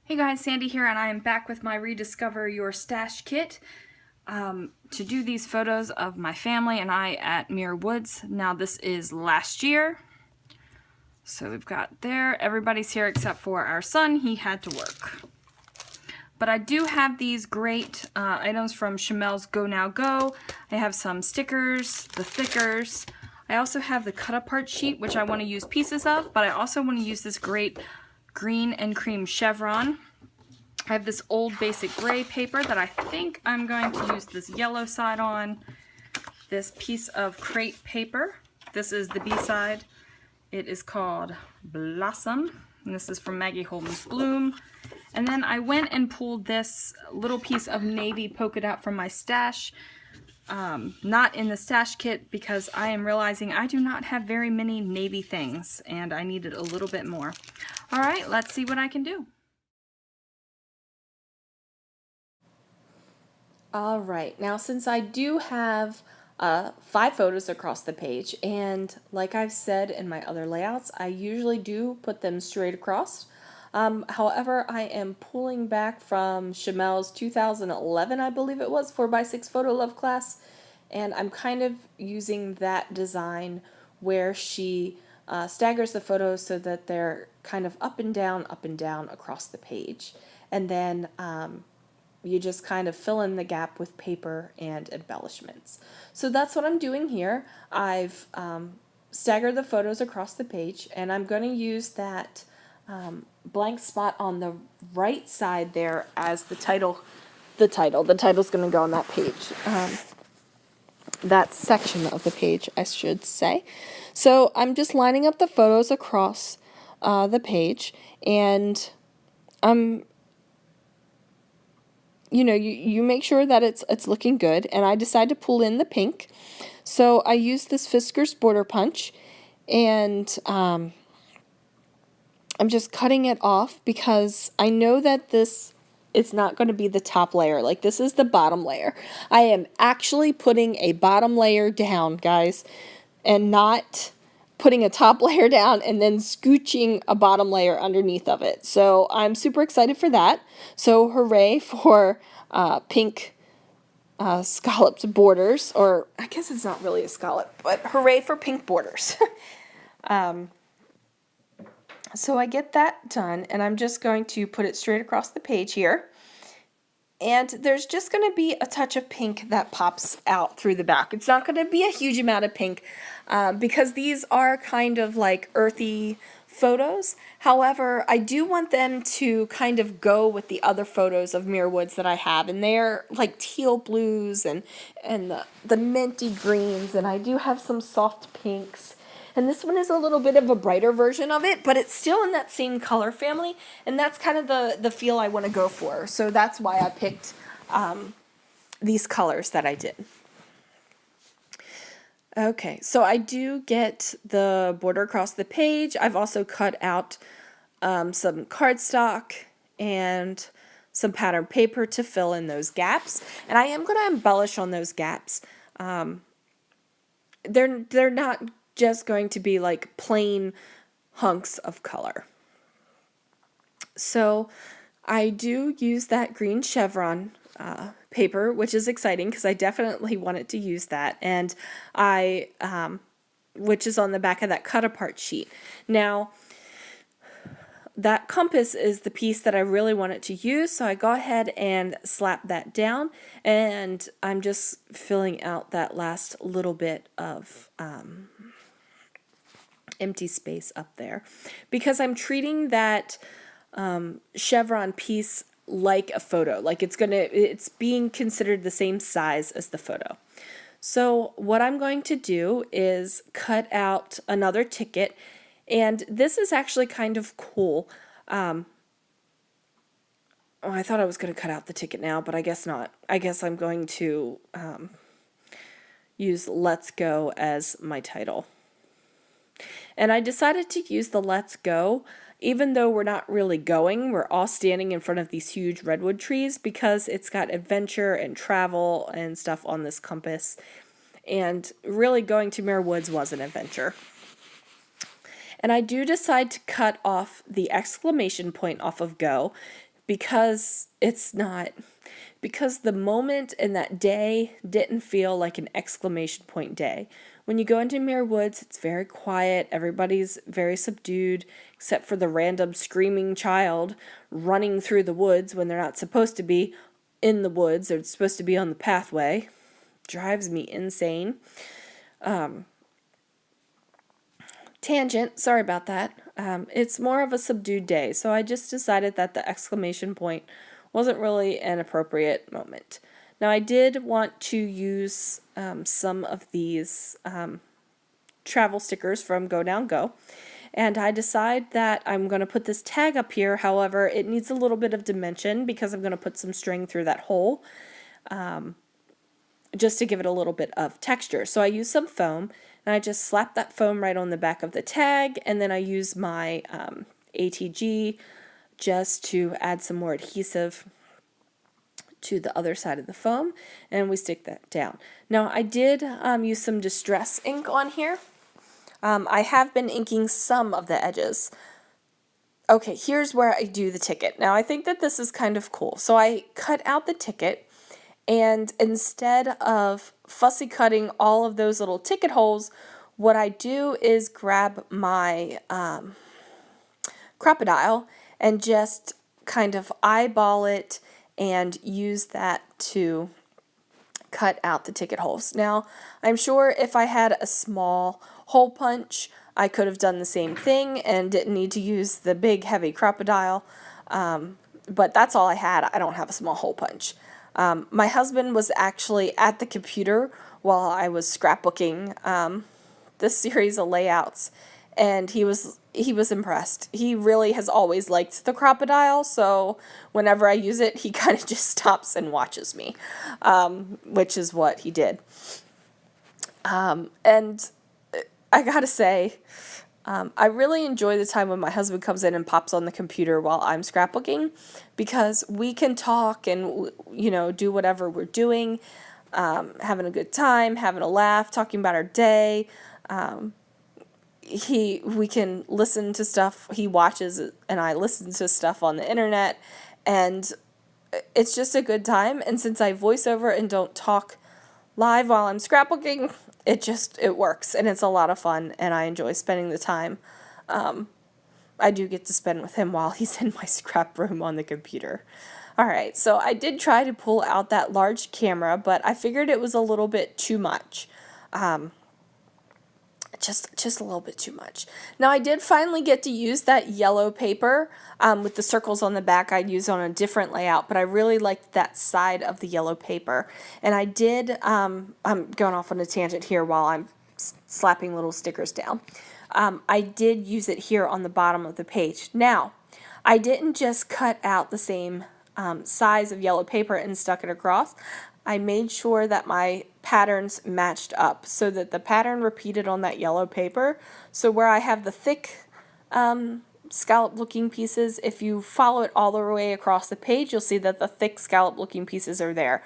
Hey guys, Sandy here, and I am back with my Rediscover Your Stash kit to do these photos of my family and I at Muir Woods. Now this is last year, so we've got there. Everybody's here except for our son. He had to work. But I do have these great items from Chamel's Go Now Go. I have some stickers, the thickers. I also have the cut-apart sheet, which I want to use pieces of, but I also want to use this great green and cream chevron. I have this old basic gray paper that I think I'm going to use this yellow side on. This piece of crepe paper. This is the B side. It is called Blossom, and this is from Maggie Holden's Bloom. And then I went and pulled this little piece of navy polka dot from my stash. Not in the stash kit because I am realizing I do not have very many navy things and I needed a little bit more. Alright, let's see what I can do. Alright, now since I do have 5 photos across the page, and like I've said in my other layouts, I usually do put them straight across. However, I am pulling back from Chamel's 2011, I believe it was, 4x6 Photo Love class, and I'm kind of using that design where she staggers the photos so that they're kind of up and down across the page. And then you just kind of fill in the gap with paper and embellishments. So that's what I'm doing here. I've staggered the photos across the page, and I'm going to use that blank spot on the right side there as the title. The title's going to go on that page. That section of the page, I should say. So I'm just lining up the photos across the page, and you make sure that it's looking good, and I decide to pull in the pink. So I use this Fisker's border punch, and I'm just cutting it off because I know that it's not going to be the top layer. Like, this is the bottom layer. I am actually putting a bottom layer down, guys, and not putting a top layer down and then scooching a bottom layer underneath of it. So I'm super excited for that. So hooray for pink scalloped borders, or I guess it's not really a scallop, but hooray for pink borders. So I get that done, and I'm just going to put it straight across the page here. And there's just going to be a touch of pink that pops out through the back. It's not going to be a huge amount of pink because these are kind of like earthy photos. However, I do want them to kind of go with the other photos of Muir Woods that I have. And they're like teal blues and the minty greens. And I do have some soft pinks. And this one is a little bit of a brighter version of it, but it's still in that same color family, and that's kind of the feel I want to go for. So that's why I picked these colors that I did. Okay, so I do get the border across the page. I've also cut out some cardstock and some pattern paper to fill in those gaps, and I am going to embellish on those gaps. They're not just going to be like plain hunks of color. So I do use that green chevron paper, which is exciting because I definitely wanted to use that, and which is on the back of that cut apart sheet. Now that compass is the piece that I really wanted to use, so I go ahead and slap that down, and I'm just filling out that last little bit of empty space up there because I'm treating that chevron piece like a photo, like it's being considered the same size as the photo. So what I'm going to do is cut out another ticket, and this is actually kind of cool. I thought I was going to cut out the ticket now, but I guess not. I guess I'm going to use Let's Go as my title. And I decided to use the Let's Go, even though we're not really going. We're all standing in front of these huge redwood trees because it's got adventure and travel and stuff on this compass. And really going to Muir Woods was an adventure. And I do decide to cut off the exclamation point off of Go because because the moment in that day didn't feel like an exclamation point day. When you go into Muir Woods, it's very quiet. Everybody's very subdued, except for the random screaming child running through the woods when they're not supposed to be in the woods. They're supposed to be on the pathway. Drives me insane. Tangent, sorry about that. It's more of a subdued day, so I just decided that the exclamation point wasn't really an appropriate moment. Now, I did want to use some of these travel stickers from Go Down Go, and I decide that I'm going to put this tag up here. However, it needs a little bit of dimension because I'm going to put some string through that hole just to give it a little bit of texture. So I use some foam, and I just slap that foam right on the back of the tag, and then I use my ATG just to add some more adhesive to the other side of the foam, and we stick that down. Now, I did use some distress ink on here. I have been inking some of the edges. Okay, here's where I do the ticket. Now, I think that this is kind of cool. So I cut out the ticket, and instead of fussy cutting all of those little ticket holes, what I do is grab my Crocodile and just kind of eyeball it and use that to cut out the ticket holes. Now, I'm sure if I had a small hole punch, I could have done the same thing and didn't need to use the big heavy Crocodile, but that's all I had. I don't have a small hole punch. My husband was actually at the computer while I was scrapbooking this series of layouts, and he was impressed. He really has always liked the Crocodile, so whenever I use it, he kind of just stops and watches me, which is what he did. And I gotta say, I really enjoy the time when my husband comes in and pops on the computer while I'm scrapbooking, because we can talk and, you know, do whatever we're doing, having a good time, having a laugh, talking about our day. We can listen to stuff he watches, and I listen to stuff on the internet, and it's just a good time. And since I voice over and don't talk live while I'm scrapbooking, it works, and it's a lot of fun, and I enjoy spending the time I do get to spend with him while he's in my scrap room on the computer. Alright, so I did try to pull out that large camera, but I figured it was a little bit too much. Just a little bit too much. Now, I did finally get to use that yellow paper with the circles on the back I'd use on a different layout, but I really liked that side of the yellow paper. And I did, I'm going off on a tangent here while I'm slapping little stickers down. I did use it here on the bottom of the page. Now, I didn't just cut out the same size of yellow paper and stuck it across. I made sure that my patterns matched up so that the pattern repeated on that yellow paper. So where I have the thick scallop looking pieces, if you follow it all the way across the page, you'll see that the thick scallop looking pieces are there.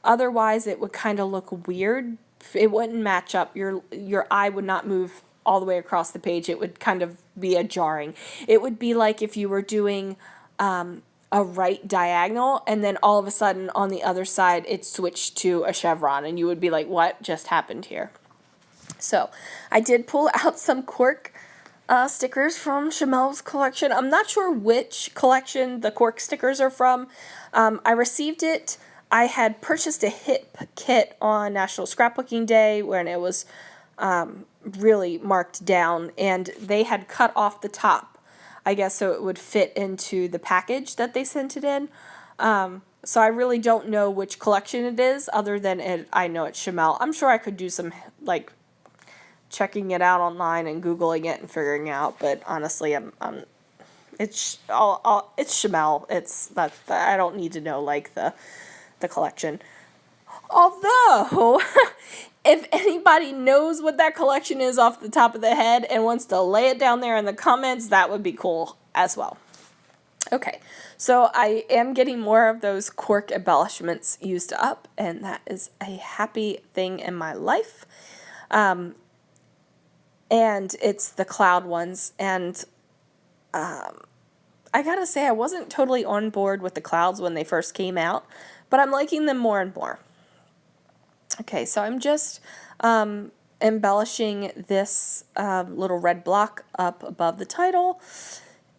Otherwise, it would kind of look weird. It wouldn't match up. Your eye would not move all the way across the page. It would kind of be a jarring. It would be like if you were doing a right diagonal, and then all of a sudden on the other side it switched to a chevron, and you would be like, what just happened here? So I did pull out some cork stickers from Chamel's collection. I'm not sure which collection the cork stickers are from. I received it. I had purchased a hip kit on National Scrapbooking Day when it was really marked down, and they had cut off the top, I guess, so it would fit into the package that they sent it in. So I really don't know which collection it is, other than I know it's Chamel. I'm sure I could do some, like, checking it out online and Googling it and figuring out, but honestly, it's Chamel. I don't need to know, like, the collection. Although, if anybody knows what that collection is off the top of the head and wants to lay it down there in the comments, that would be cool as well. Okay, so I am getting more of those cork embellishments used up, and that is a happy thing in my life. And it's the cloud ones, and I gotta say, I wasn't totally on board with the clouds when they first came out, but I'm liking them more and more. Okay, so I'm just embellishing this little red block up above the title,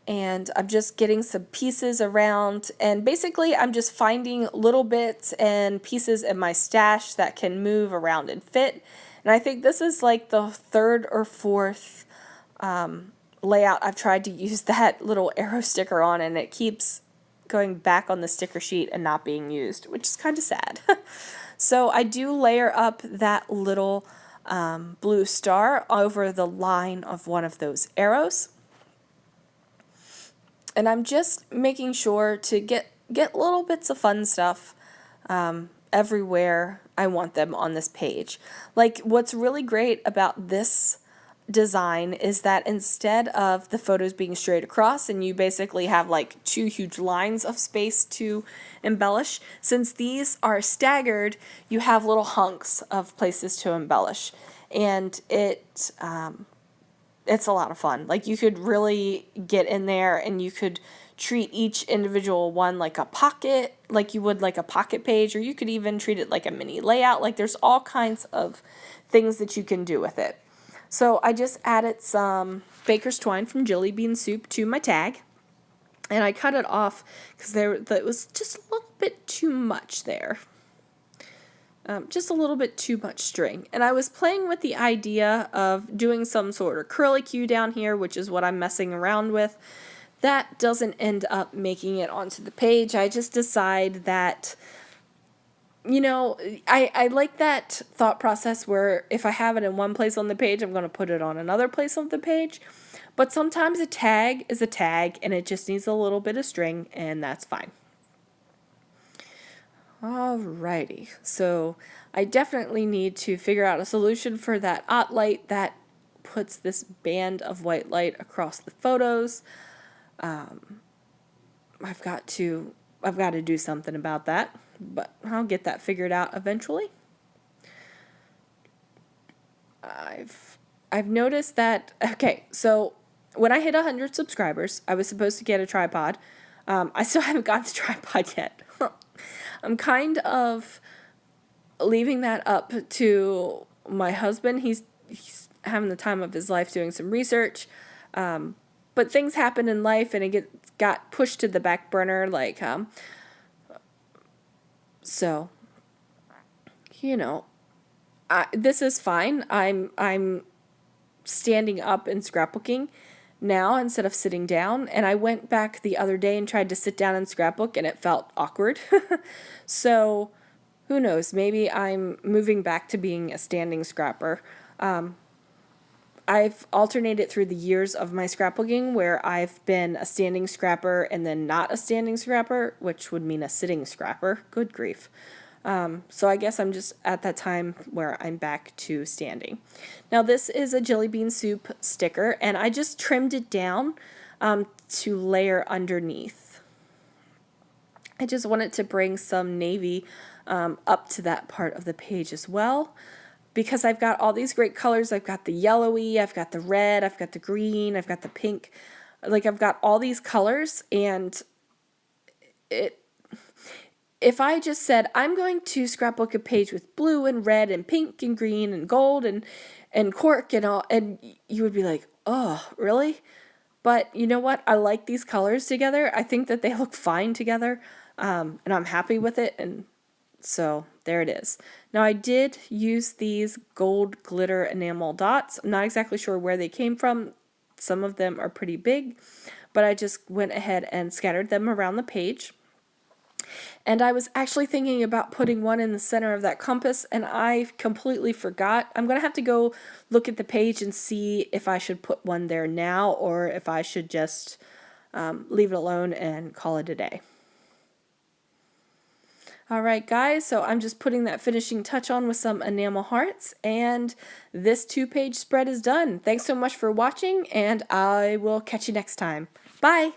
and I'm just getting some pieces around, and basically I'm just finding little bits and pieces in my stash that can move around and fit. And I think this is like the third or fourth layout I've tried to use that little arrow sticker on, and it keeps going back on the sticker sheet and not being used, which is kind of sad. So I do layer up that little blue star over the line of one of those arrows. And I'm just making sure to get little bits of fun stuff everywhere I want them on this page. Like, what's really great about this design is that instead of the photos being straight across and you basically have like two huge lines of space to embellish, since these are staggered, you have little hunks of places to embellish, and it's a lot of fun. Like, you could really get in there and you could treat each individual one like a pocket, like you would like a pocket page, or you could even treat it like a mini layout. Like, there's all kinds of things that you can do with it. So I just added some baker's twine from Jelly Bean Soup to my tag, and I cut it off because it was just a little bit too much there. Just a little bit too much string. And I was playing with the idea of doing some sort of curlicue down here, which is what I'm messing around with. That doesn't end up making it onto the page. I just decide that, you know, I like that thought process where if I have it in one place on the page, I'm going to put it on another place on the page. But sometimes a tag is a tag and it just needs a little bit of string, and that's fine. Alrighty, so I definitely need to figure out a solution for that light that puts this band of white light across the photos. I've got to do something about that, but I'll get that figured out eventually. I've noticed that, okay, so when I hit 100 subscribers, I was supposed to get a tripod. I still haven't got the tripod yet. I'm kind of leaving that up to my husband. He's having the time of his life doing some research. But things happen in life and it got pushed to the back burner. Like, so, you know, this is fine. I'm standing up and scrapbooking now instead of sitting down, and I went back the other day and tried to sit down and scrapbook and it felt awkward. So who knows, maybe I'm moving back to being a standing scrapper. I've alternated through the years of my scrapbooking where I've been a standing scrapper and then not a standing scrapper, which would mean a sitting scrapper. Good grief. So I guess I'm just at that time where I'm back to standing. Now this is a Jelly Bean Soup sticker, and I just trimmed it down to layer underneath. I just wanted to bring some navy up to that part of the page as well, because I've got all these great colors. I've got the yellowy, I've got the red, I've got the green, I've got the pink. Like, I've got all these colors, and if I just said, I'm going to scrapbook a page with blue and red and pink and green and gold and cork and all, and you would be like, oh, really? But you know what? I like these colors together. I think that they look fine together, and I'm happy with it, and so there it is. Now, I did use these gold glitter enamel dots. I'm not exactly sure where they came from. Some of them are pretty big, but I just went ahead and scattered them around the page. And I was actually thinking about putting one in the center of that compass, and I completely forgot. I'm going to have to go look at the page and see if I should put one there now or if I should just leave it alone and call it a day. Alright guys, so I'm just putting that finishing touch on with some enamel hearts, and this 2-page spread is done. Thanks so much for watching, and I will catch you next time. Bye!